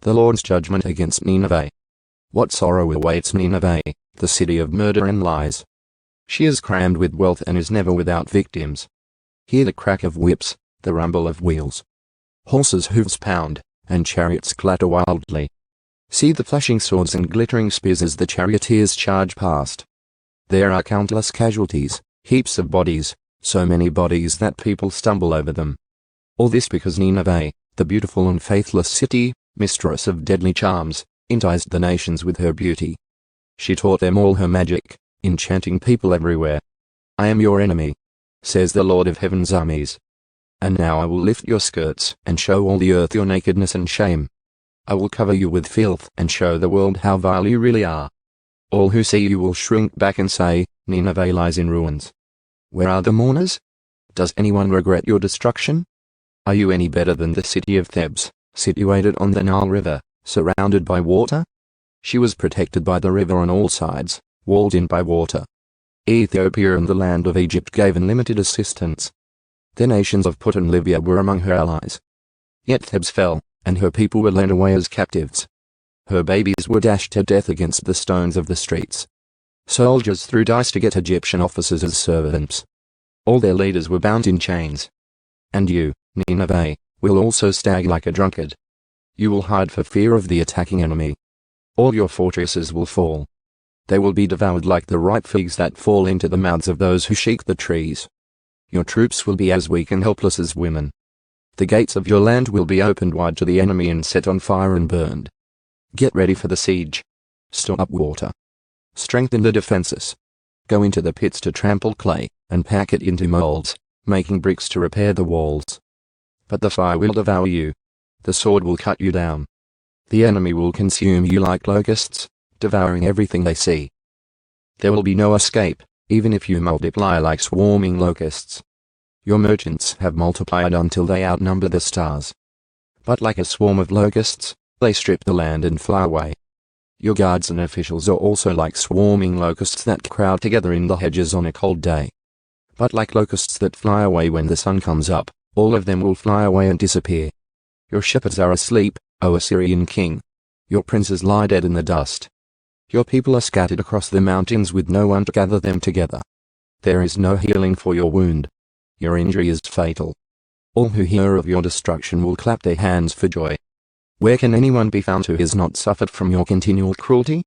the Lord's judgment against Nineveh. What sorrow awaits Nineveh, the city of murder and lies. She is crammed with wealth and is never without victims. Hear the crack of whips, the rumble of wheels. Horses' hooves pound, and chariots clatter wildly. See the flashing swords and glittering spears as the charioteers charge past. There are countless casualties, heaps of bodies, so many bodies that people stumble over them. All this because Nineveh, the beautiful and faithless city, mistress of deadly charms, enticed the nations with her beauty. She taught them all her magic, enchanting people everywhere. I am your enemy, says the Lord of Heaven's armies. And now I will lift your skirts and show all the earth your nakedness and shame. I will cover you with filth and show the world how vile you really are. All who see you will shrink back and say, Nineveh lies in ruins. Where are the mourners? Does anyone regret your destruction? Are you any better than the city of Thebes, situated on the Nile River, surrounded by water? She was protected by the river on all sides, walled in by water. Ethiopia and the land of Egypt gave unlimited assistance. The nations of Put and Libya were among her allies. Yet Thebes fell, and her people were led away as captives. Her babies were dashed to death against the stones of the streets. Soldiers threw dice to get Egyptian officers as servants. All their leaders were bound in chains. And you, Nineveh, will also stag like a drunkard. You will hide for fear of the attacking enemy. All your fortresses will fall. They will be devoured like the ripe figs that fall into the mouths of those who shake the trees. Your troops will be as weak and helpless as women. The gates of your land will be opened wide to the enemy and set on fire and burned. Get ready for the siege. Store up water. Strengthen the defenses. Go into the pits to trample clay, and pack it into molds, making bricks to repair the walls. But the fire will devour you. The sword will cut you down. The enemy will consume you like locusts, devouring everything they see. There will be no escape, even if you multiply like swarming locusts. Your merchants have multiplied until they outnumber the stars. But like a swarm of locusts, they strip the land and fly away. Your guards and officials are also like swarming locusts that crowd together in the hedges on a cold day. But like locusts that fly away when the sun comes up, all of them will fly away and disappear. Your shepherds are asleep, O Assyrian king. Your princes lie dead in the dust. Your people are scattered across the mountains with no one to gather them together. There is no healing for your wound. Your injury is fatal. All who hear of your destruction will clap their hands for joy. Where can anyone be found who has not suffered from your continual cruelty?